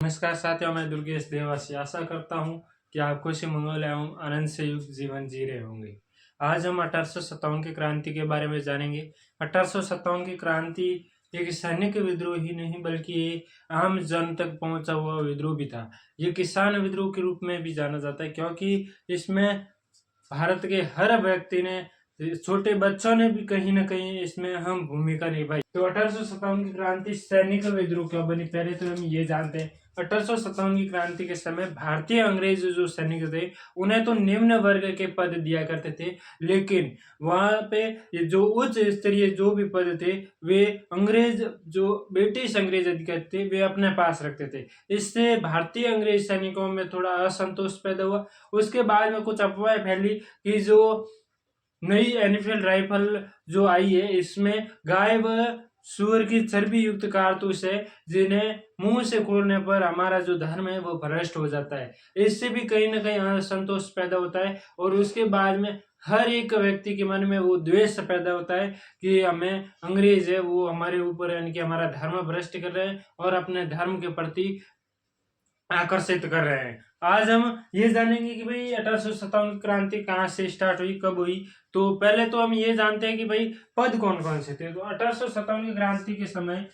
नमस्कार साथियों, मैं दुर्गेश देवासी आशा करता हूँ कि आप खुशी मंगल एवं आनंद से युक्त जीवन जी रहे होंगे। आज हम 1857 की क्रांति के बारे में जानेंगे। 1857 की क्रांति एक सैनिक विद्रोह ही नहीं बल्कि एक आम जन तक पहुंचा हुआ विद्रोह भी था। ये किसान विद्रोह के रूप में भी जाना जाता है क्योंकि इसमें भारत के हर व्यक्ति ने, छोटे बच्चों ने भी कहीं ना कहीं इसमें अहम भूमिका निभाई। तो 1857 की क्रांति सैनिक विद्रोह क्यों बनी, पहले तो हम ये जानते हैं। 1857 की क्रांति के समय भारतीय अंग्रेज जो सैनिक थे उन्हें तो निम्न वर्ग के पद दिया करते थे, लेकिन वहां पे ये जो उच्च स्तरीय जो भी पद थे वे अंग्रेज, जो ब्रिटिश अंग्रेज अधिकारी थे, वे अपने पास रखते थे। इससे भारतीय अंग्रेज सैनिकों में थोड़ा असंतोष पैदा हुआ। उसके बाद में कुछ अफवाहें फैली कि जो नई एनफील्ड राइफल जो आई है इसमें गाय व सूअर की चर्बी युक्त कारतूस है, जिन्हें मुंह से खोलने पर हमारा जो धर्म है वो भ्रष्ट हो जाता है। इससे भी कहीं ना कहीं असंतोष पैदा होता है और उसके बाद में हर एक व्यक्ति के मन में वो द्वेष पैदा होता है कि हमें अंग्रेज है वो हमारे ऊपर यानी कि हमारा धर्म भ्रष्ट कर रहे हैं और अपने धर्म के प्रति आकर्षित कर रहे हैं। आज हम ये जानेंगे कि भाई 1857 क्रांति कहाँ से स्टार्ट हुई, कब हुई। तो पहले तो हम ये जानते हैं कि भाई पद कौन कौन से थे। तो 1857 की क्रांति के समय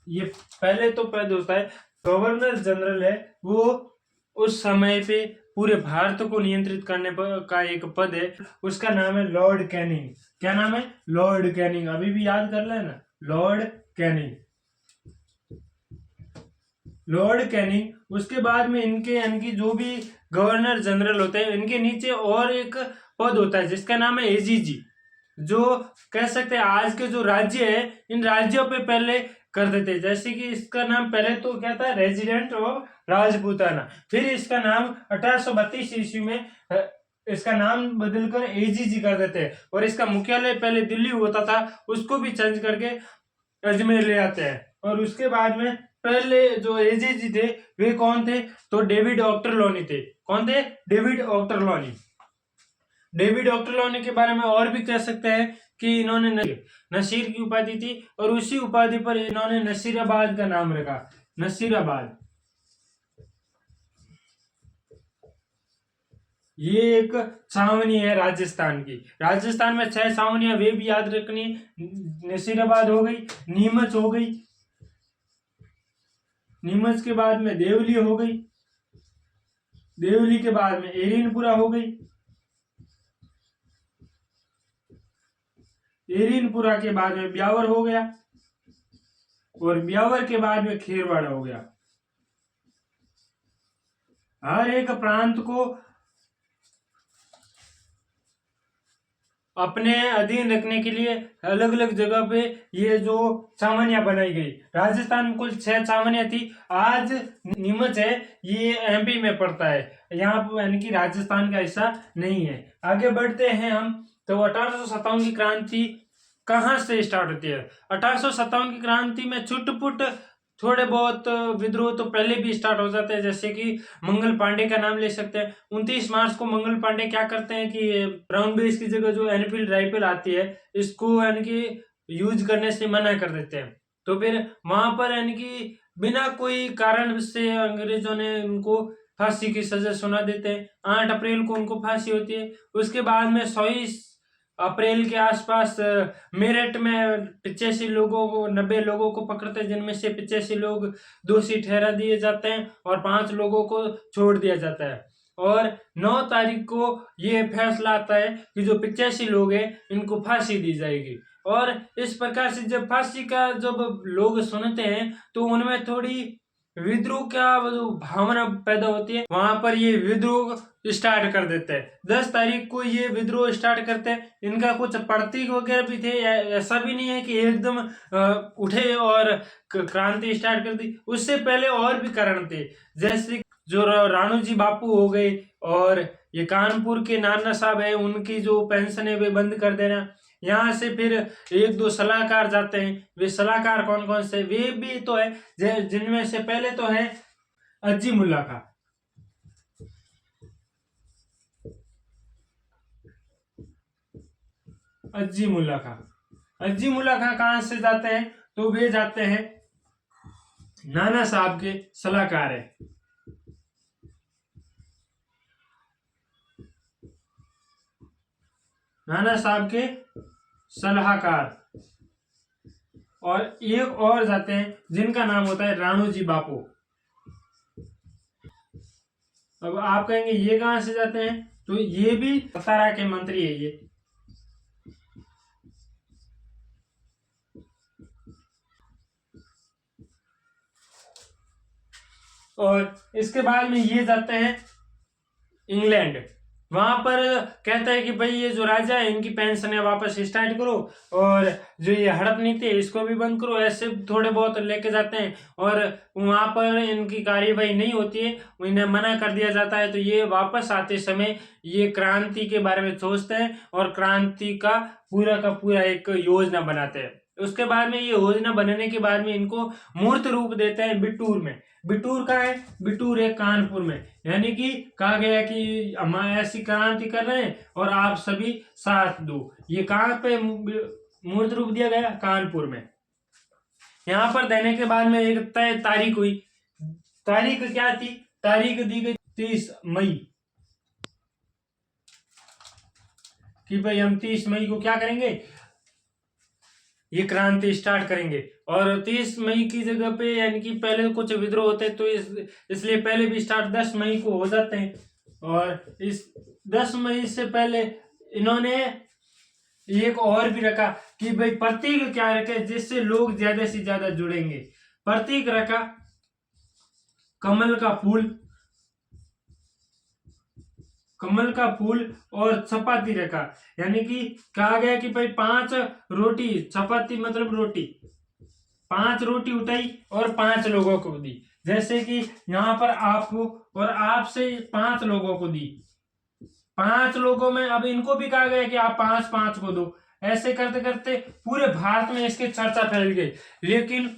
ये पहले तो पद होता है गवर्नर जनरल है, वो उस समय पे पूरे भारत को नियंत्रित करने का एक पद है, उसका नाम है लॉर्ड कैनिंग। क्या नाम है? Lord Canning. अभी भी याद कर लेना, लॉर्ड कैनिंग, लॉर्ड कैनिंग। उसके बाद में इनके यानी कि जो भी गवर्नर जनरल होते हैं इनके नीचे और एक पद होता है जिसका नाम है एजीजी, जो कह सकते हैं आज के जो राज्य है इन राज्यों पे पहले कर देते। जैसे कि इसका नाम पहले तो क्या था, रेजिडेंट ऑफ राजपूताना, फिर इसका नाम 1832 ईस्वी में इसका नाम बदलकर एजीजी कर देते हैं और इसका मुख्यालय पहले दिल्ली होता था उसको भी चेंज करके अजमेर ले आते हैं। और उसके बाद में पहले जो एजीजी थे वे कौन थे, तो डेविड ऑक्टरलॉनी थे। कौन थे? डेविड ऑक्टरलॉनी। डेविड ऑक्टरलॉनी के बारे में और भी कह सकते हैं कि इन्होंने नसीर की उपाधि थी और उसी उपाधि पर इन्होंने नसीराबाद का नाम रखा, नसीराबाद। ये एक छावनी है राजस्थान की। राजस्थान में 6 छावनियां, वे भी याद रखनी। नसीराबाद हो गई, नीमच हो गई, नीमच के बाद में देवली हो गई, देवली के बाद में एरिनपुरा हो गई, एरिनपुरा के बाद में ब्यावर हो गया और ब्यावर के बाद में खेरवाड़ा हो गया। हर एक प्रांत को अपने अधीन रखने के लिए अलग अलग जगह पे ये जो छावनियां बनाई गई। राजस्थान में कुल 6 छावनियां थी। आज नीमच है ये एमपी में पड़ता है, यहाँ पर यानी कि राजस्थान का हिस्सा नहीं है। आगे बढ़ते हैं हम। तो 1857 की क्रांति कहाँ से स्टार्ट होती है? 1857 की क्रांति में छुटपुट थोड़े बहुत विद्रोह तो पहले भी स्टार्ट हो जाते हैं, जैसे कि मंगल पांडे का नाम ले सकते हैं। 29 मार्च को मंगल पांडे क्या करते हैं कि ब्राउन बेस की जगह जो एनफील्ड राइफल आती है इसको यानी कि यूज करने से मना कर देते हैं। तो फिर वहां पर यानी कि बिना कोई कारण से अंग्रेजों ने उनको फांसी की सजा सुना देते हैं। 8 अप्रैल को उनको फांसी होती है। उसके बाद में 24 अप्रैल के आसपास मेरठ में 85 लोगों को, 90 लोगों को पकड़ते हैं, जिनमें से 85 लोग दोषी ठहरा दिए जाते हैं और 5 लोगों को छोड़ दिया जाता है। और 9 तारीख को ये फैसला आता है कि जो 85 लोग हैं इनको फांसी दी जाएगी। और इस प्रकार से जब फांसी का जब लोग सुनते हैं तो उनमें थोड़ी विद्रोह का जो भावना पैदा होती है, वहां पर ये विद्रोह स्टार्ट कर देते हैं। 10 तारीख को ये विद्रोह स्टार्ट करते हैं। इनका कुछ प्रतीक वगैरह भी थे, ऐसा भी नहीं है कि एकदम उठे और क्रांति स्टार्ट कर दी। उससे पहले और भी कारण थे, जैसे जो राणू जी बापू हो गए और ये कानपुर के नाना साहब है उनकी जो पेंशन है वे बंद कर देना। यहाँ से फिर 1-2 सलाहकार जाते हैं। वे सलाहकार कौन कौन से, वे भी तो है जिनमें से पहले तो है अज्जी मुल्ला खां। अज्जी मुल्ला खां, अज्जी मुल्ला खां कहां से जाते हैं, तो वे जाते हैं नाना साहब के सलाहकार है। नाना साहब के सलाहकार। और एक और जाते हैं जिनका नाम होता है राणोजी बापू। अब आप कहेंगे ये कहां से जाते हैं, तो ये भी सतारा के मंत्री है ये। और इसके बाद में ये जाते हैं इंग्लैंड। वहां पर कहता है कि भाई ये जो राजा है इनकी पेंशन है वापस स्टार्ट करो, और जो ये हड़प नीति है इसको भी बंद करो, ऐसे थोड़े बहुत लेके जाते हैं। और वहां पर इनकी कार्यवाही नहीं होती है, इन्हें मना कर दिया जाता है। तो ये वापस आते समय ये क्रांति के बारे में सोचते हैं और क्रांति का पूरा एक योजना बनाते हैं। उसके बाद में ये योजना बनने के बाद में इनको मूर्त रूप देते हैं बिटूर में। बिटूर कहाँ है? बिटूर है कानपुर में। यानी कि कहा गया कि हम ऐसी क्रांति कर रहे हैं और आप सभी साथ दो। ये कहाँ पे मूर्त रूप दिया गया? कानपुर में। यहाँ पर देने के बाद में एक तय तारीख हुई। तारीख क्या थी? तारीख दी गई 30 मई कि भाई हम 30 मई को क्या करेंगे, ये क्रांति स्टार्ट करेंगे। और 30 मई की जगह पे यानी कि पहले कुछ विद्रोह होते हैं, तो इसलिए पहले भी स्टार्ट 10 मई को हो जाते हैं। और इस 10 मई से पहले इन्होंने एक और भी रखा कि भाई प्रतीक क्या रखे जिससे लोग ज्यादा से ज्यादा जुड़ेंगे। प्रतीक रखा कमल का फूल, कमल का फूल और चपाती रखा। यानी कि कहा गया कि भाई 5 रोटी, चपाती मतलब रोटी, 5 रोटी उठाई और 5 लोगों को दी। जैसे कि यहाँ पर आपको और आपसे 5 लोगों को दी, 5 लोगों में अब इनको भी कहा गया कि आप 5-5 को दो। ऐसे करते करते पूरे भारत में इसकी चर्चा फैल गई। लेकिन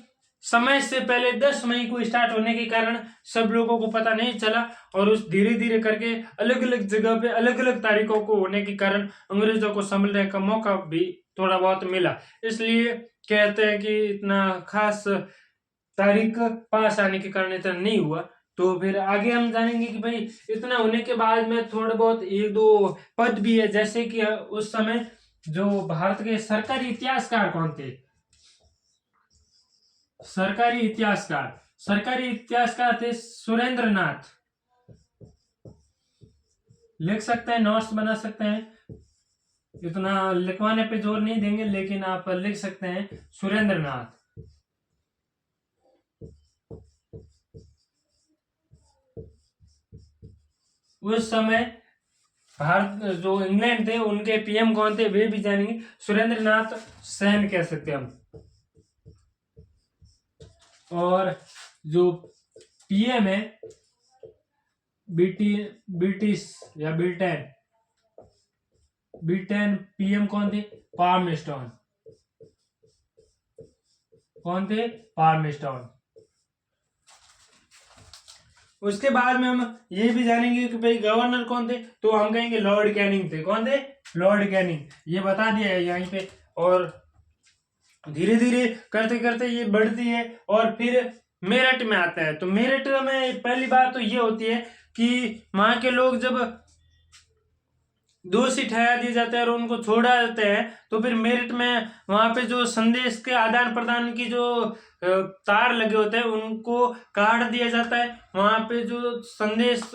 समय से पहले 10 मई को स्टार्ट होने के कारण सब लोगों को पता नहीं चला, और उस धीरे धीरे करके अलग अलग जगह पे अलग अलग तारीखों को होने के कारण अंग्रेजों को संभलने का मौका भी थोड़ा बहुत मिला। इसलिए कहते हैं कि इतना खास तारीख पास आने के कारण इतना नहीं हुआ। तो फिर आगे हम जानेंगे कि भाई इतना होने के बाद में थोड़ा बहुत 1-2 पद भी है। जैसे कि उस समय जो भारत के सरकारी इतिहासकार कौन थे? सरकारी इतिहासकार थे सुरेंद्र नाथ। लिख सकते हैं, नोट्स बना सकते हैं, इतना लिखवाने पे जोर नहीं देंगे, लेकिन आप लिख सकते हैं सुरेंद्र नाथ। उस समय भारत जो इंग्लैंड थे उनके पीएम कौन थे वे भी जानेंगे। सुरेंद्र नाथ सैन कह सकते हैं हम। और जो पीएम है ब्रिटिश या ब्रिटेन पीएम कौन थे? पार्मेस्टॉन। कौन थे? पार्मेस्टॉन। उसके बाद में हम ये भी जानेंगे कि भाई गवर्नर कौन थे, तो हम कहेंगे लॉर्ड कैनिंग थे। कौन थे? Lord Canning. ये बता दिया है यहीं पे। और धीरे धीरे करते करते ये बढ़ती है और फिर मेरठ में आता है। तो मेरठ में पहली बात तो ये होती है कि वहां के लोग जब दोषी ठहरा दिए जाते हैं और उनको छोड़ा जाते हैं, तो फिर मेरठ में वहां पे जो संदेश के आदान प्रदान की जो तार लगे होते हैं उनको काट दिया जाता है। वहां पे जो संदेश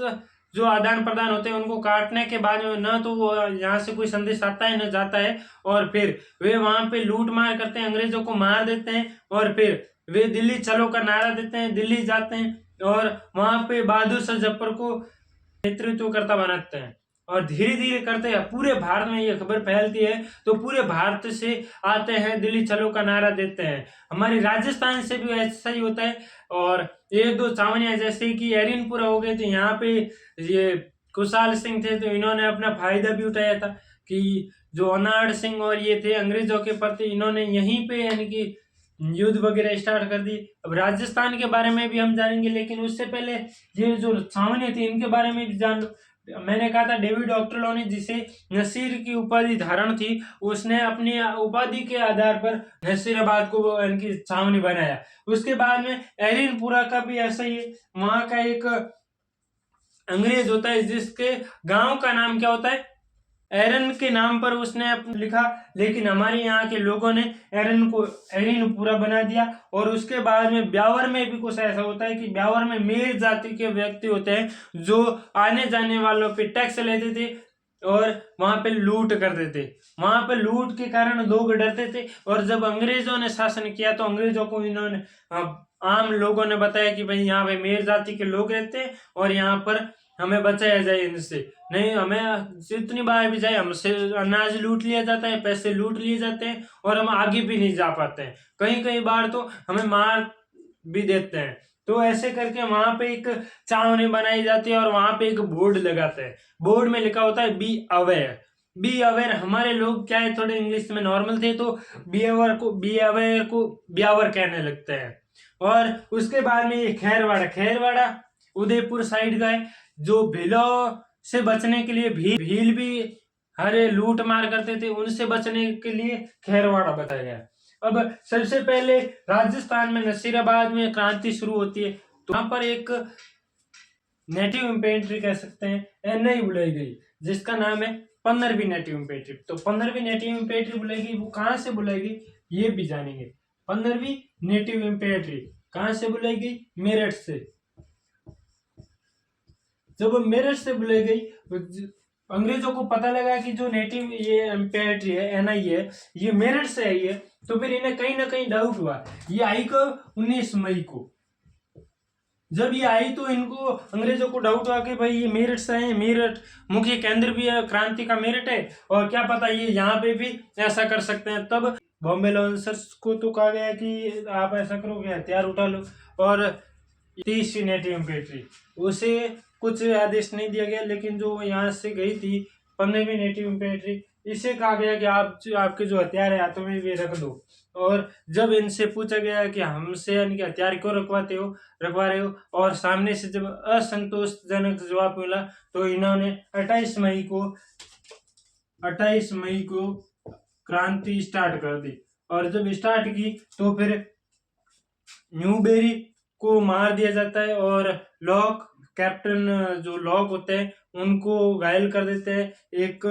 जो आदान प्रदान होते हैं उनको काटने के बाद में न तो वो यहाँ से कोई संदेश आता है न जाता है, और फिर वे वहां पे लूट मार करते हैं, अंग्रेजों को मार देते हैं, और फिर वे दिल्ली चलो का नारा देते हैं, दिल्ली जाते हैं और वहां पे बहादुर शाह जफर को नेतृत्व करता बनाते हैं। और धीरे धीरे करते हैं पूरे भारत में ये खबर फैलती है, तो पूरे भारत से आते हैं, दिल्ली चलो का नारा देते हैं। हमारे राजस्थान से भी ऐसा ही होता है। और 1-2 चावनिया जैसे कि एरिनपुरा हो गए, तो यहाँ पे ये खुशहाल सिंह थे, तो इन्होंने अपना फायदा भी उठाया था कि जो अनाड़ सिंह और ये थे अंग्रेजों के प्रति, इन्होंने यहीं पे यानी कि युद्ध वगैरह स्टार्ट कर दी। अब राजस्थान के बारे में भी हम जानेंगे, लेकिन उससे पहले ये जो छावनी थी इनके बारे में भी जान लो। मैंने कहा था डेविड ऑक्टरलॉ जिसे नसीर की उपाधि धारण थी, उसने अपनी उपाधि के आधार पर नसीराबाद को इनकी छावनी बनाया। उसके बाद में एरिनपुरा का भी ऐसा ही है, वहां का एक अंग्रेज होता है जिसके गांव का नाम क्या होता है, एरन के नाम पर उसने लिखा, लेकिन हमारे यहाँ के लोगों ने एरन को एरिनपुरा बना दिया। और उसके बाद में ब्यावर में भी कुछ ऐसा होता है कि ब्यावर में मेर जाति के व्यक्ति होते हैं जो आने जाने वालों पे टैक्स लेते थे और वहां पे लूट करते थे। वहां पे लूट के कारण लोग डरते थे, और जब अंग्रेजों ने शासन किया तो अंग्रेजों को इन्होंने आम लोगों ने बताया कि भाई यहाँ पे मेर जाति के लोग रहते हैं और यहाँ पर हमें बचाया जाए इनसे, नहीं हमें जितनी बार भी जाए हमसे अनाज लूट लिया जाता है, पैसे लूट लिए जाते हैं और हम आगे भी नहीं जा पाते हैं, कई कई बार तो हमें मार भी देते हैं। तो ऐसे करके वहां पे एक छावनी बनाई जाती है और वहां पे एक बोर्ड लगाते हैं, बोर्ड में लिखा होता है बी अवेयर। बी अवेयर, हमारे लोग क्या है थोड़े इंग्लिश में नॉर्मल थे तो बी अवेयर को ब्यावर कहने लगते हैं। और उसके बाद में ये खैरवाड़ा उदयपुर साइड का है, जो भीलों से बचने के लिए भील भी हरे लूट मार करते थे, उनसे बचने के लिए खैरवाड़ा बताया गया। अब सबसे पहले राजस्थान में नसीराबाद में क्रांति शुरू होती है, तो वहां पर एक नेटिव इन्फेंट्री कह सकते हैं एनआई बुलाई गई, जिसका नाम है 15वीं नेटिव इन्फेंट्री। तो 15वीं नेटिव इन्फेंट्री बुलाई गई, वो कहाँ से बुलाई गई ये भी जानेंगे। 15वीं नेटिव इन्फेंट्री कहाँ से बुलाई गई, मेरठ से। जब मेरठ से बुलाई गई, अंग्रेजों को पता लगा कि जो नेटिव ये इन्फेंट्री है एनआई है ये मेरठ से आई है, तो फिर इन्हें कहीं ना कहीं डाउट हुआ। ये आई को 19 मई को, जब ये आई तो इनको अंग्रेजों को डाउट हुआ कि भाई ये मेरठ से है, मेरठ मुख्य केंद्र भी है क्रांति का मेरठ है, और क्या पता ये यहाँ पे भी ऐसा कर सकते हैं। तब बॉम्बे लॉन्सर्स को तो कहा गया कि आप ऐसा करो कि हथियार उठा लो, और 30वीं नेटिव इन्फेंट्री उसे कुछ आदेश नहीं दिया गया, लेकिन जो यहाँ से गई थी 15वीं नेटिव इन्फेंट्री, इसे कहा गया कि आपके जो हथियार है हाथों में वे रख दो। और जब इनसे पूछा गया कि हमसे इनके हथियार क्यों रखवा रहे हो, और सामने से जब असंतोषजनक जवाब मिला, तो इन्होंने 28 मई को क्रांति स्टार्ट कर दी। और जब स्टार्ट की तो फिर न्यूबेरी को मार दिया जाता है, और लॉक कैप्टन जो लॉक होते हैं उनको घायल कर देते हैं। एक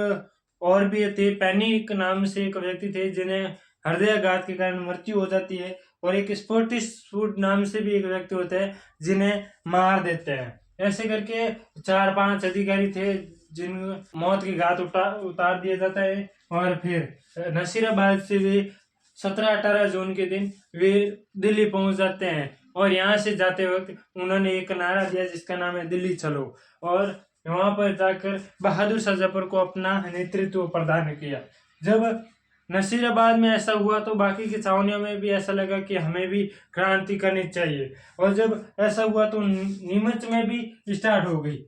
और भी थे, पैनिक नाम से एक व्यक्ति थे जिन्हें हृदयाघात के कारण मृत्यु हो जाती है, और एक स्पोर्टिस फूड नाम से भी एक व्यक्ति होते हैं जिन्हें मार देते हैं। ऐसे करके 4-5 अधिकारी थे जिन मौत की घात उतार दिया जाता है। और फिर नसीराबाद से वे 17-18 जून के दिन वे दिल्ली पहुंच जाते हैं, और यहाँ से जाते वक्त उन्होंने एक नारा दिया जिसका नाम है दिल्ली चलो, और वहां पर जाकर बहादुर शाह जफर को अपना नेतृत्व प्रदान किया। जब नसीराबाद में ऐसा हुआ तो बाकी की छावनियों में भी ऐसा लगा कि हमें भी क्रांति करनी चाहिए, और जब ऐसा हुआ तो नीमच में भी स्टार्ट हो गई।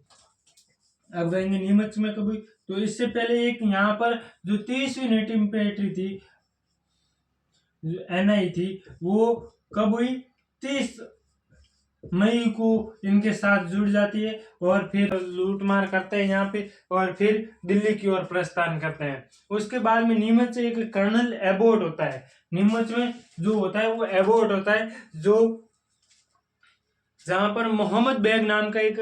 अब गएंगे नीमच में कभी, तो इससे पहले एक यहाँ पर जो 30वीं नेटिव इन्फेंट्री थी एनआई थी, वो कब हुई, 30 मई को इनके साथ जुड़ जाती है, और फिर लूटमार करते हैं यहाँ पे, और फिर दिल्ली की ओर प्रस्थान करते हैं। उसके बाद में नीमच से एक कर्नल एबोट होता है, नीमच में जो होता है वो एबोट होता है, जो जहां पर मोहम्मद बेग नाम का एक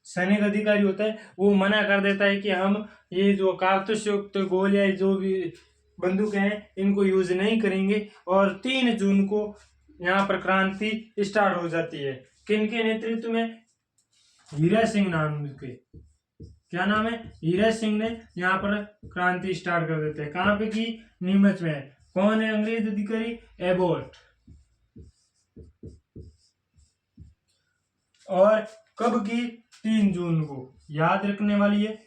सैनिक अधिकारी होता है, वो मना कर देता है कि हम ये जो कारतूस युक्त गोलियां जो भी बंदूक हैं इनको यूज नहीं करेंगे। और 3 जून को यहाँ पर क्रांति स्टार्ट हो जाती है। किनके नेतृत्व में, हीरा सिंह नाम के, क्या नाम है, हीरा सिंह ने यहाँ पर क्रांति स्टार्ट कर देते हैं। कहाँ पे की, नीमच में। कौन है अंग्रेज अधिकारी, एबोट। और कब की, 3 जून को, याद रखने वाली है,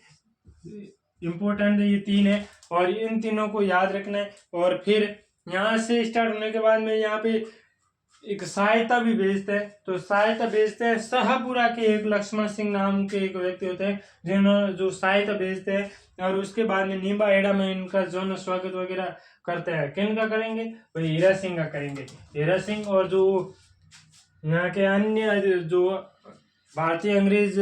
इंपोर्टेंट ये 3 है, और इन तीनों को याद रखना है। और फिर यहाँ से स्टार्ट होने के बाद में यहाँ पे एक सहायता भी भेजते हैं, तो सहायता भेजते हैं शाहपुरा के एक लक्ष्मण सिंह नाम के एक व्यक्ति होते हैं जिन्होंने जो सहायता भेजते हैं, और उसके बाद में नींबा एड़ा में इनका जौन स्वागत वगैरह करते हैं। किन का करेंगे, भाई हीरा सिंह का करेंगे। हीरा सिंह और जो यहाँ के अन्य जो भारतीय अंग्रेज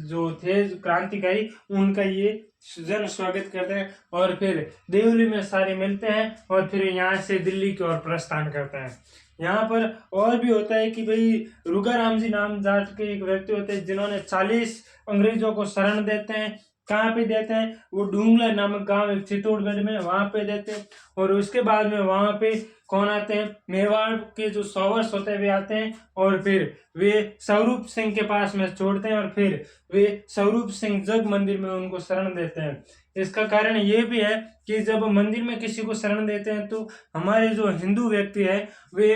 जो थे क्रांतिकारी, उनका ये जन स्वागत करते हैं और फिर देवली में सारे मिलते हैं और फिर यहाँ से दिल्ली की ओर प्रस्थान करते हैं। यहाँ पर और भी होता है कि भाई रुगाराम जी नाम जाट के एक व्यक्ति होते हैं जिन्होंने 40 अंग्रेजों को शरण देते हैं। कहाँ पे देते हैं? वो डूंगला नामक गांव एक चित्तौड़गढ़ में, वहां पे देते हैं। और उसके बाद में वहां पे कौन आते हैं? मेवाड़ के जो सौवर्स होते हैं वे आते हैं और फिर वे स्वरूप सिंह के पास में छोड़ते हैं और फिर वे स्वरूप सिंह जग मंदिर में उनको शरण देते हैं। इसका कारण ये भी है कि जब मंदिर में किसी को शरण देते हैं तो हमारे जो हिंदू व्यक्ति है वे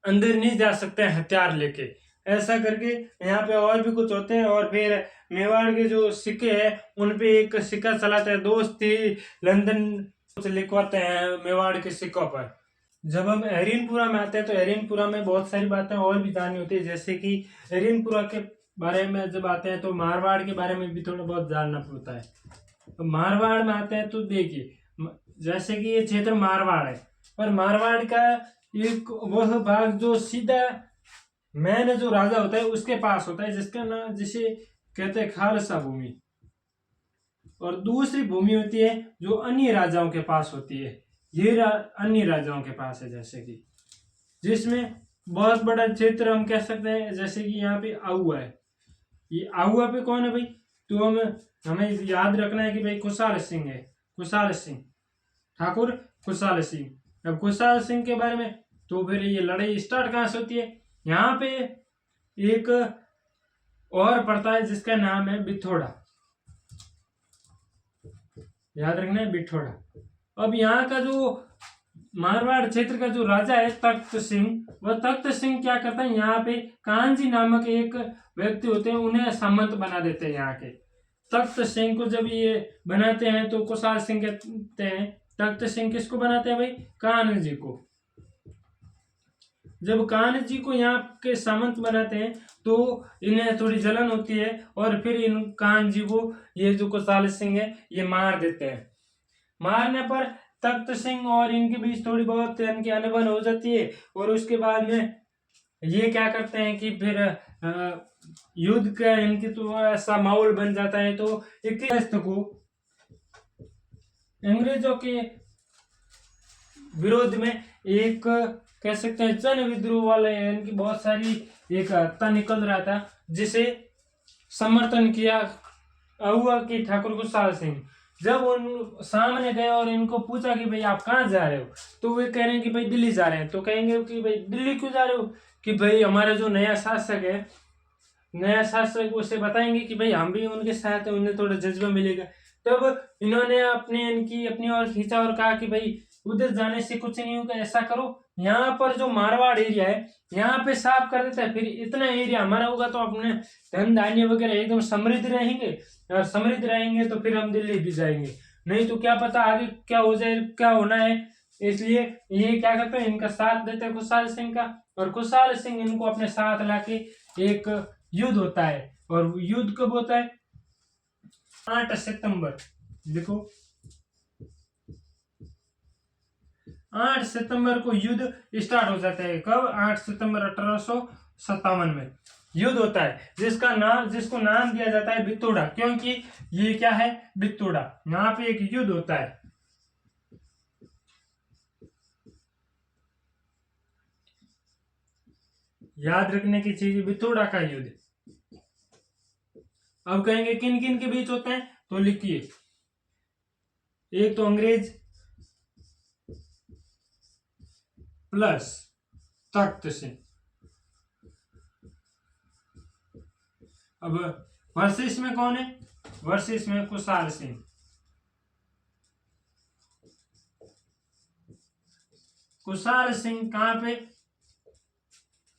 अंदर नहीं जा सकते हैं हथियार लेके, ऐसा करके यहाँ पे और भी कुछ होते हैं। और फिर मेवाड़ के जो सिक्के हैं उन पे एक सिक्का चलाते हैं, दोस्ती लंदन कुछ लिखवाते हैं मेवाड़ के सिक्कों पर। जब हम हरिनपुरा में आते हैं तो हरिनपुरा में बहुत सारी बातें और भी जाननी होती है, जैसे कि हरिनपुरा के बारे में जब आते हैं तो मारवाड़ के बारे में भी थोड़ा बहुत जानना पड़ता है। तो मारवाड़ में आते हैं तो देखिए, जैसे कि ये क्षेत्र मारवाड़ है, पर मारवाड़ का एक वह भाग जो सीधा मैन जो राजा होता है उसके पास होता है, जिसका नाम जिसे कहते हैं खालसा भूमि। और दूसरी भूमि होती है जो अन्य राजाओं के पास होती है, ये अन्य राजाओं के पास है, जैसे कि जिसमें बहुत बड़ा क्षेत्र हम कह सकते हैं, जैसे कि यहाँ पे आहुआ है। ये आहुआ पे कौन है भाई? तो हमें याद रखना है कि भाई खुशहाल सिंह है, खुशहाल सिंह ठाकुर खुशहाल सिंह। अब खुशहाल सिंह के बारे में तो फिर ये लड़ाई स्टार्ट कहाँ से होती है? यहाँ पे एक और पड़ता है जिसका नाम है बिथोड़ा, याद रखना है बिथोड़ा। अब यहाँ का जो मारवाड़ क्षेत्र का जो राजा है तख्त सिंह, वह तख्त सिंह क्या करता है, यहाँ पे कानजी नामक एक व्यक्ति होते हैं, उन्हें सामंत बना देते हैं। यहाँ के तख्त सिंह को जब ये बनाते हैं तो खुशहाल सिंह कहते हैं। तख्त सिंह किसको बनाते हैं भाई? कान्ह जी को। जब कान्ह जी को यहाँ के सामंत बनाते हैं तो इन्हें थोड़ी जलन होती है और फिर इन कान्ह जी को ये जो खुशहाल सिंह है ये मार देते हैं। मारने पर तख्त सिंह और इनके बीच थोड़ी बहुत इनकी अनबन हो जाती है और उसके बाद में ये क्या करते हैं कि फिर युद्ध का इनकी तो ऐसा माहौल बन जाता है। तो 21 अगस्त को अंग्रेजों के विरोध में एक कह सकते हैं जन विद्रोह वाले इनकी बहुत सारी एक हत्या निकल रहा था, जिसे समर्थन किया अहुआ की ठाकुर खुशहाल सिंह। जब उन सामने गए और इनको पूछा कि भाई आप कहाँ जा रहे हो, तो वे कह रहे हैं कि भाई दिल्ली जा रहे हैं। तो कहेंगे कि भाई दिल्ली क्यों जा रहे हो? कि भाई हमारा जो नया शासक है, नया शासक उसे बताएंगे कि भाई हम भी उनके साथ हैं, उन्हें थोड़ा जज्बा मिलेगा। तब इन्होंने अपनी ओर खींचा और कहा कि भाई उधर जाने से कुछ नहीं होगा, ऐसा करो यहाँ पर जो मारवाड़ एरिया है यहाँ पे साफ कर देता है, फिर इतना एरिया हमारा होगा तो अपने धन धान्य वगैरह एकदम समृद्ध रहेंगे, और समृद्ध रहेंगे तो फिर हम दिल्ली भी जाएंगे, नहीं तो क्या पता आगे क्या हो जाए, क्या होना है। इसलिए ये क्या करते हैं, इनका साथ देते हैं खुशहाल सिंह का, और खुशहाल सिंह इनको अपने साथ लाके एक युद्ध होता है। और युद्ध कब होता है? 8 सितंबर। देखो 8 सितंबर को युद्ध स्टार्ट हो जाता है। कब? 8 सितंबर 1857 में युद्ध होता है, जिसको नाम दिया जाता है बितोड़ा, क्योंकि ये क्या है? बितोड़ा। यहाँ पे एक युद्ध होता है। याद रखने की चीज, बितोड़ा का युद्ध। अब कहेंगे किन किन के बीच होते हैं, तो लिखिए, एक तो अंग्रेज प्लस तख्त सिंह। अब वर्सेस में कौन है? वर्सेस में खुशहाल सिंह। खुशहाल सिंह कहां पे?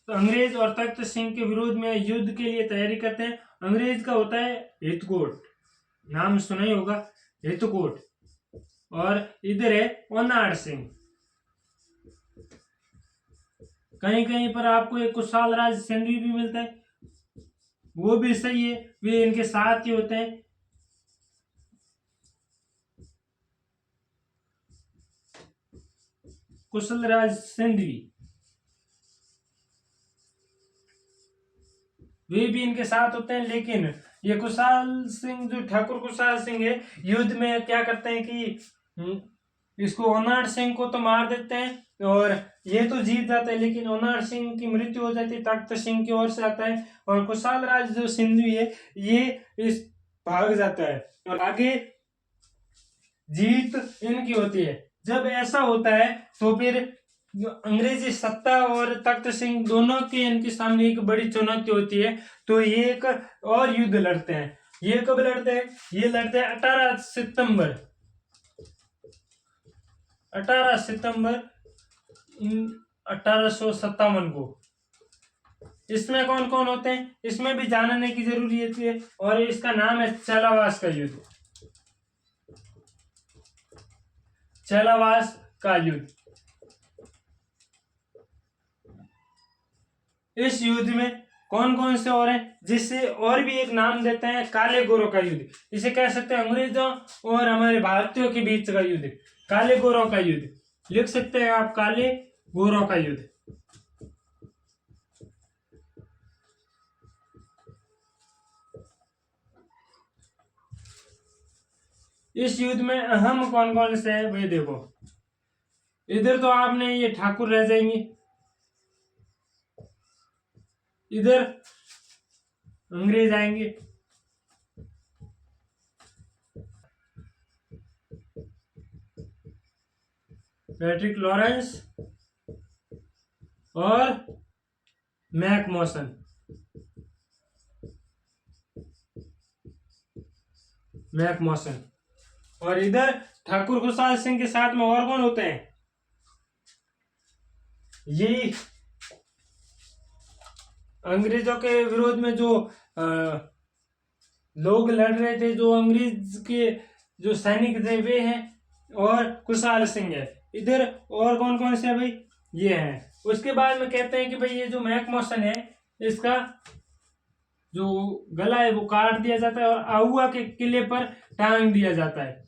तो अंग्रेज और तख्त सिंह के विरोध में युद्ध के लिए तैयारी करते हैं। अंग्रेज का होता है हितकोट, नाम सुना ही होगा, हितकोट। और इधर है ओनाड सिंह। कहीं कहीं पर आपको एक खुशहाल राज सिंधी भी मिलता है, वो भी सही है, वे इनके साथ ही होते हैं। कुशल राज सिंधवी, वे भी इनके साथ होते हैं, लेकिन ये कुशाल सिंह जो ठाकुर कुशाल सिंह है, युद्ध में क्या करते हैं कि इसको ओनाड सिंह को तो मार देते हैं और ये तो जीत जाता है, लेकिन ओनाड सिंह की मृत्यु हो जाती है, तख्त सिंह की ओर से आता है और कुशाल राज जो सिंधु है ये इस भाग जाता है और आगे जीत इनकी होती है। जब ऐसा होता है तो फिर जो अंग्रेजी सत्ता और तख्त सिंह दोनों के इनके सामने एक बड़ी चुनौती होती है, तो ये एक और युद्ध लड़ते हैं। ये कब लड़ते हैं? ये लड़ते हैं 18 सितंबर 1857 को। इसमें कौन कौन होते हैं इसमें भी जानने की जरूरत है और इसका नाम है चेलावास का युद्ध। चेलावास का युद्ध। इस युद्ध में कौन कौन से और हैं, जिससे और भी एक नाम देते हैं काले गोरों का युद्ध। इसे कह सकते हैं अंग्रेजों और हमारे भारतीयों के बीच का युद्ध, काले गोरों का युद्ध। लिख सकते हैं आप काले गोरों का युद्ध। इस युद्ध में अहम कौन कौन से है वे देखो। इधर तो आपने ये ठाकुर रह जाएंगे, इधर अंग्रेज आएंगे, पैट्रिक लॉरेंस और मैकमोसन। और इधर ठाकुर खुशहाल सिंह के साथ में और कौन होते हैं? ये अंग्रेजों के विरोध में जो लोग लड़ रहे थे, जो अंग्रेज के जो सैनिक थे वे हैं और खुशहाल सिंह है। इधर और कौन कौन से है भाई? ये हैं। उसके बाद में कहते हैं कि भाई ये जो मैकमोसन है इसका जो गला है वो काट दिया जाता है और आहुआ के किले पर टांग दिया जाता है।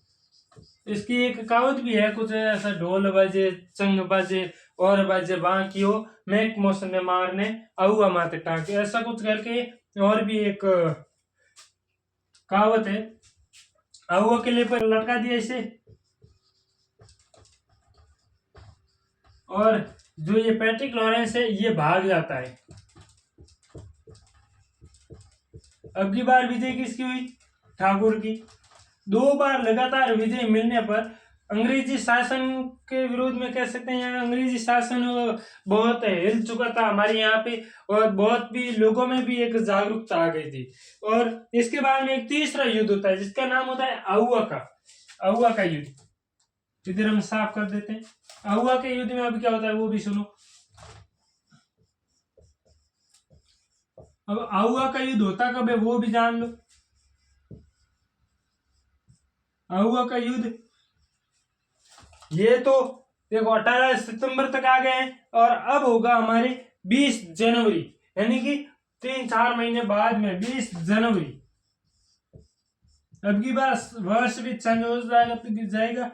इसकी एक कहावत भी है, कुछ ऐसा ढोल बजे चंग बजे और बजे बाकी हो मैकमोसन ने मारने आहुआ माते टांगे, ऐसा कुछ करके और भी एक कहावत है। आहुआ किले पर लटका दिया इसे और जो ये पैट्रिक लॉरेंस है ये भाग जाता है। अब की बार विजय किसकी हुई? ठाकुर की। 2 बार लगातार विजय मिलने पर अंग्रेजी शासन के विरोध में कह सकते हैं यहाँ अंग्रेजी शासन बहुत हिल चुका था हमारे यहाँ पे और बहुत भी लोगों में भी एक जागरूकता आ गई थी। और इसके बाद में एक तीसरा युद्ध होता है जिसका नाम होता है आहुआ का युद्ध। इधर हम साफ कर देते हैं। आहुआ के युद्ध में अभी क्या होता है वो भी सुनो। अब आहुआ का युद्ध होता कब है वो भी जान लो। आहुआ का युद्ध ये तो देखो 18 सितंबर तक आ गए हैं और अब होगा हमारे 20 जनवरी, यानी कि 3-4 महीने बाद में 20 जनवरी। अब की बार वर्ष भी चेंज हो जाएगा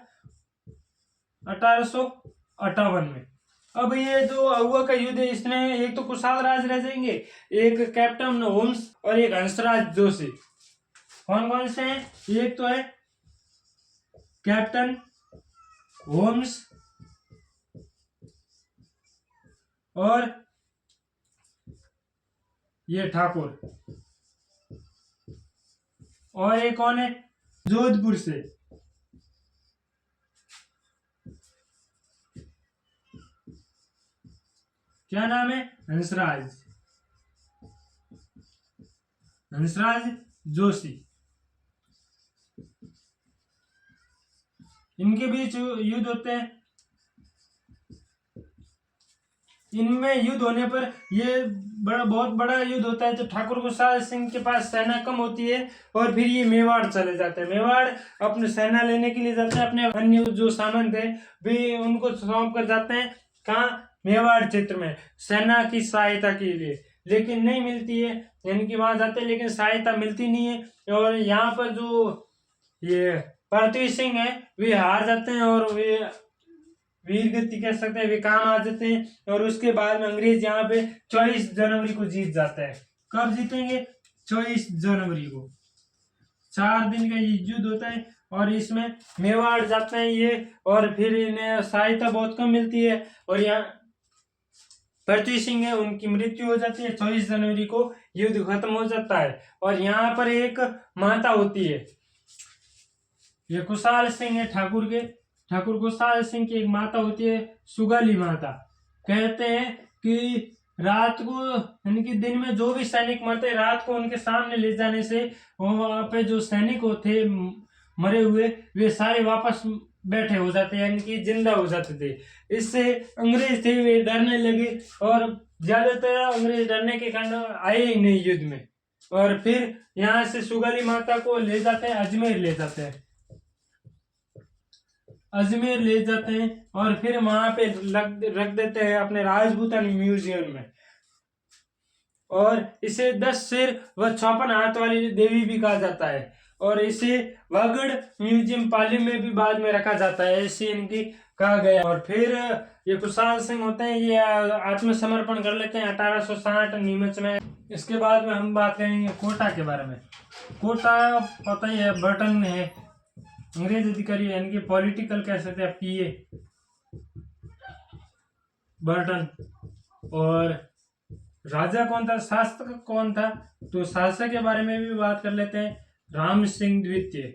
1858 में। अब ये जो आहुआ का युद्ध है इसमें एक तो कुशाल राज रह जाएंगे, एक कैप्टन होम्स और एक हंसराज जोशी। कौन कौन से हैं? एक तो है कैप्टन होम्स और ये ठाकुर, और एक कौन है जोधपुर से क्या नाम है? हंसराज जोशी। इनके बीच युद्ध होते हैं। इनमें युद्ध होने पर ये बहुत बड़ा युद्ध होता है। तो ठाकुर खुशहाल सिंह के पास सेना कम होती है और फिर ये मेवाड़ चले जाते हैं। मेवाड़ अपने सेना लेने के लिए जाते हैं, अपने अन्य जो सामान थे भी उनको सौंप कर जाते हैं। कहाँ? मेवाड़ क्षेत्र में सेना की सहायता के लिए, लेकिन नहीं मिलती है। यानी कि वहां जाते हैं लेकिन सहायता मिलती नहीं है और यहाँ पर जो ये पृथ्वी सिंह है वे हार जाते हैं और वे वीर गति कह सकते हैं, वे काम आ जाते हैं। और उसके बाद में अंग्रेज यहाँ पे 24 जनवरी को जीत जाता है। कब जीतेंगे? 24 जनवरी को। 4 दिन का ये युद्ध होता है और इसमें मेवाड़ जाते हैं ये, और फिर इन्हें सहायता बहुत कम मिलती है और यहाँ पृथ्वी सिंह है उनकी मृत्यु हो जाती है। 24 जनवरी को युद्ध खत्म हो जाता है और यहाँ पर एक माता होती है, ये कुशाल सिंह है ठाकुर कुशाल सिंह की एक माता होती है, सुगाली माता। कहते हैं कि रात को यानी कि दिन में जो भी सैनिक मरते रात को उनके सामने ले जाने से वहां पे जो सैनिक थे मरे हुए वे सारे वापस बैठे हो जाते यानी कि जिंदा हो जाते थे। इससे अंग्रेज थे वे डरने लगे और ज्यादातर अंग्रेज डरने के कारण आए ही नहीं युद्ध में। और फिर यहाँ से सुगाली माता को ले जाते हैं, अजमेर ले जाते हैं, अजमेर ले जाते हैं और फिर वहां पे रख देते हैं अपने राजपूतान म्यूजियम में। और इसे 10 सिर व 56 हाथ वाली देवी भी कहा जाता है और इसे वागड़ म्यूजियम पाली में भी बाद में रखा जाता है, ऐसे इनकी कहा गया। और फिर ये कुशाल सिंह होते हैं ये आत्मसमर्पण कर लेते हैं 1860 नीमच में। इसके बाद में हम बात करेंगे कोटा के बारे में। कोटा पता ही है बर्टन में है, अंग्रेज अधिकारी यानी कि पॉलिटिकल कह सकते हैं पीए बर्टन। और राजा कौन था, शासक कौन था, तो शासक के बारे में भी बात कर लेते हैं, राम सिंह द्वितीय।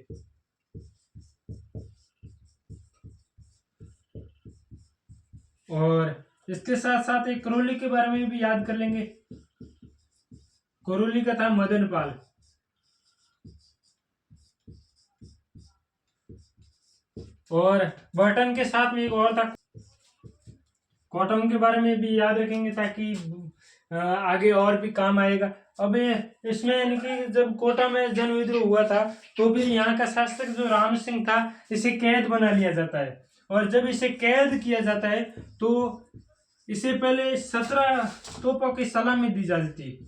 और इसके साथ साथ एक करौली के बारे में भी याद कर लेंगे, करौली का था मदनपाल। और बर्टन के साथ में एक और था कॉटन के बारे में भी याद रखेंगे ताकि आगे और भी काम आएगा। अब इसमें यानी कि जब कोटा में जन विद्रोह हुआ था तो भी यहाँ का शासक जो राम सिंह था इसे कैद बना लिया जाता है और जब इसे कैद किया जाता है तो इसे पहले 17 तोपों की सलामी दी जाती है।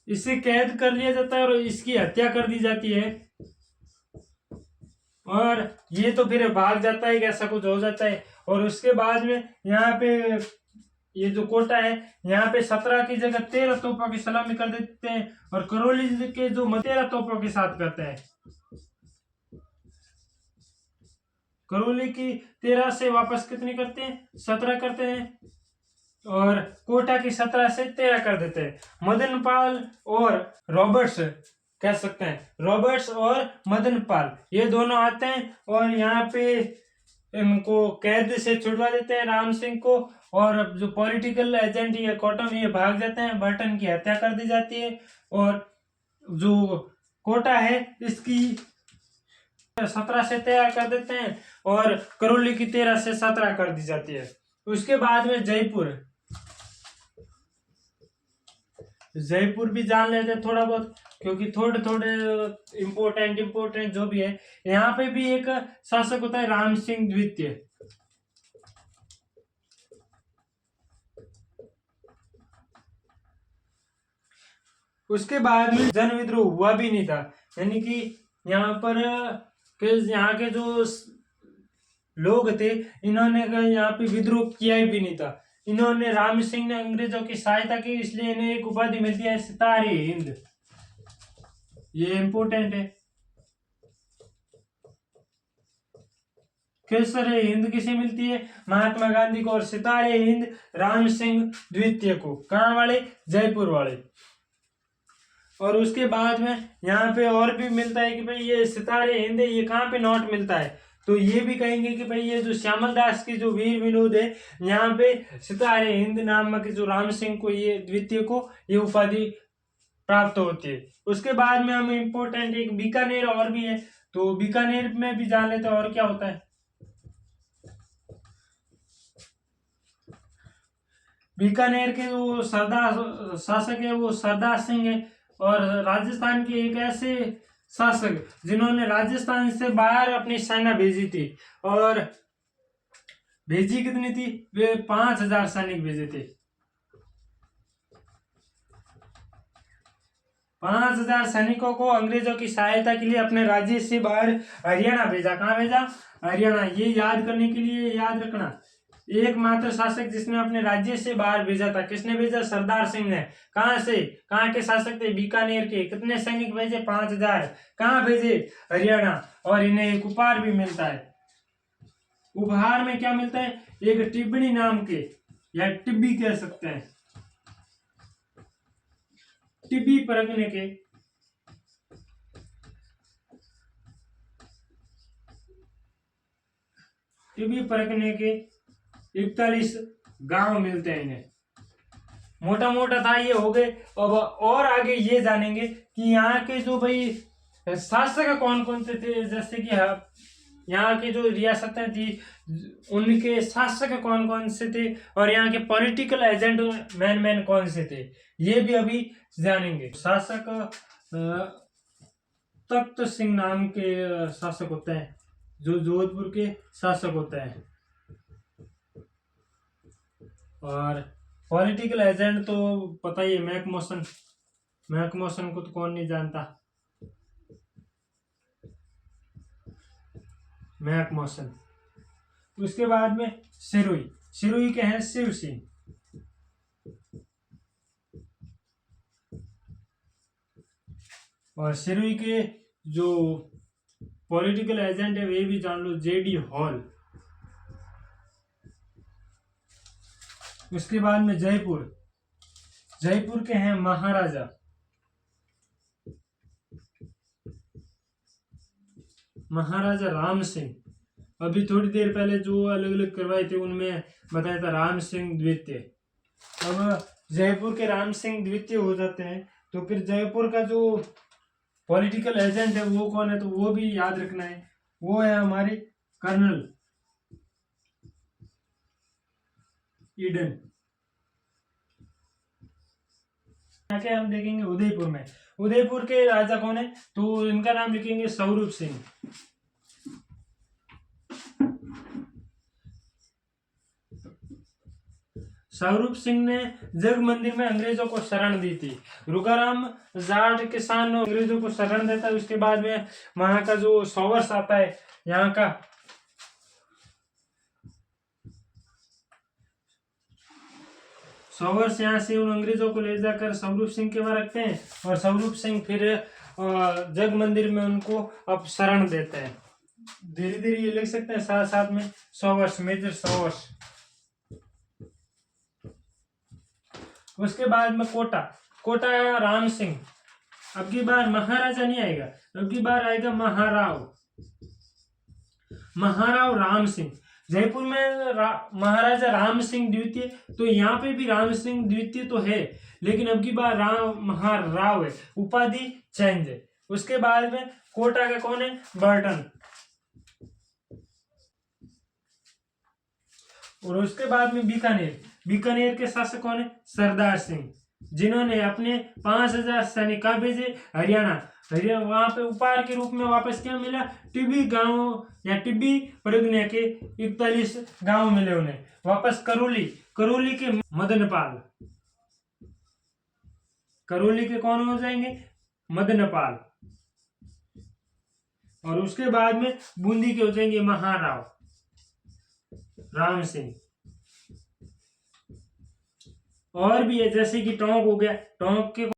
इसे कैद कर लिया जाता है और इसकी हत्या कर दी जाती है और ये तो फिर भाग जाता है, ऐसा कुछ हो जाता है। और उसके बाद में यहाँ पे ये जो कोटा है यहाँ पे 17 की जगह 13 तोपों की सलामी कर देते हैं और करौली के जो 13 तोपों के साथ करते हैं। करौली की 13 से वापस कितनी करते हैं, 17 करते हैं और कोटा की 17 से 13 कर देते हैं। मदनपाल और रॉबर्ट्स कह सकते हैं, रॉबर्ट्स और मदनपाल ये दोनों आते हैं और यहाँ पे इनको कैद से छुड़वा देते हैं राम सिंह को। और जो पॉलिटिकल एजेंट ये कॉटन ये भाग जाते हैं, बर्टन की हत्या कर दी जाती है और जो कोटा है इसकी 17 से 13 कर देते हैं और करौली की 13 से 17 कर दी जाती है। उसके बाद में जयपुर भी जान लेते हैं थोड़ा बहुत क्योंकि थोड़े थोड़े इम्पोर्टेंट जो भी है। यहाँ पे भी एक शासक होता है राम सिंह द्वितीय। उसके बाद में जन विद्रोह हुआ भी नहीं था यानी कि यहाँ पर यहाँ के जो लोग थे इन्होंने यहाँ पे विद्रोह किया ही भी नहीं था। इन्होंने राम सिंह ने अंग्रेजों की सहायता की इसलिए इन्हें एक उपाधि मिलती है सितारे हिंद, ये इंपोर्टेंट है। केसर हिंद किसे मिलती है, महात्मा गांधी को, और सितारे हिंद राम सिंह द्वितीय को। कहाँ वाले, जयपुर वाले। और उसके बाद में यहाँ पे और भी मिलता है कि भाई ये सितारे हिंद है, ये कहाँ पे नोट मिलता है, तो ये भी कहेंगे कि भाई ये जो श्यामल दास की जो वीर विनोद है यहाँ पे सितारे हिंद नामक जो राम सिंह को ये द्वितीय को ये उपाधि प्राप्त होती है। उसके बाद में हम इम्पोर्टेंट एक बीकानेर और भी है, तो बीकानेर में भी जान लेते हैं और क्या होता है। बीकानेर के जो सरदार शासक है वो सरदार सिंह है और राजस्थान के एक ऐसे शासक जिन्होंने राजस्थान से बाहर अपनी सेना भेजी थी और भेजी कितनी थी, वे 5000 सैनिक भेजे थे। 5000 सैनिकों को अंग्रेजों की सहायता के लिए अपने राज्य से बाहर हरियाणा भेजा। कहाँ भेजा, हरियाणा। ये याद करने के लिए याद रखना एकमात्र शासक जिसने अपने राज्य से बाहर भेजा था, किसने भेजा? सरदार सिंह ने। कहां से? कहां के शासक थे? बीकानेर के। कितने सैनिक भेजे? 5000। कहां भेजे? हरियाणा। और इन्हें एक उपहार भी मिलता है। उपहार में क्या मिलता है? एक टिब्बणी नाम के, या टिब्बी कह सकते हैं, टिब्बी परगने के टिब्बी परगने के 41 गांव मिलते हैं इन्हें। मोटा मोटा था ये हो गए। अब और आगे ये जानेंगे कि यहाँ के जो भाई शासक कौन कौन से थे, जैसे कि यहाँ की जो रियासतें थी उनके शासक कौन कौन से थे, और यहाँ के पॉलिटिकल एजेंट मैन कौन से थे, ये भी अभी जानेंगे। शासक तख्त सिंह नाम के शासक होते हैं, जो जोधपुर के शासक होते हैं। और पॉलिटिकल एजेंट तो पता ही है, मैकमोहन को तो कौन नहीं जानता। मैकमोहन। उसके बाद में सिरोही के हैं शिव सिंह। और सिरोही के जो पॉलिटिकल एजेंट है वे भी जान लो, जेडी हॉल। उसके बाद में जयपुर के हैं महाराजा राम सिंह। अभी थोड़ी देर पहले जो अलग अलग करवाए थे उनमें बताया था राम सिंह द्वितीय। अब जयपुर के राम सिंह द्वितीय हो जाते हैं, तो फिर जयपुर का जो पॉलिटिकल एजेंट है वो कौन है, तो वो भी याद रखना है। वो है हमारे कर्नल ईडन। आगे हम देखेंगे उदयपुर के राजा कौन है, तो इनका नाम लिखेंगे स्वरूप सिंह। स्वरूप सिंह ने जग मंदिर में अंग्रेजों को शरण दी थी। रुकाराम जाट किसान अंग्रेजों को शरण देता है। उसके बाद में वहां का जो सौवर्स आता है, यहाँ का सौवर्स, यहाँ से उन अंग्रेजों को ले जाकर स्वरूप सिंह के वहां रखते हैं, और स्वरूप सिंह फिर जग मंदिर में उनको अब शरण देते हैं। धीरे धीरे ये लिख सकते हैं साथ साथ में सौवर्स, मेजर सौवर्स। उसके बाद में कोटा राम सिंह। अब की बार महाराजा नहीं आएगा, अब की बार आएगा महाराव राम सिंह। जयपुर में महाराजा राम सिंह द्वितीय, तो यहाँ पे भी राम सिंह द्वितीय तो है, लेकिन अब की बार महाराव है, उपाधि चेंज है। उसके बाद में कोटा का कौन है? बर्टन। और उसके बाद में बीकानेर के शासक कौन है? सरदार सिंह, जिन्होंने अपने 5000 सैनिक भेजे हरियाणा। वहां पे उपहार के रूप में वापस क्या मिला? टिब्बी गांव या टिब्बी परगने के 41 गांव मिले उन्हें वापस। करोली के मदनपाल, करोली के कौन हो जाएंगे? मदनपाल। और उसके बाद में बूंदी के हो जाएंगे महाराव राम सिंह। और भी है, जैसे कि टोंक हो गया, टोंक के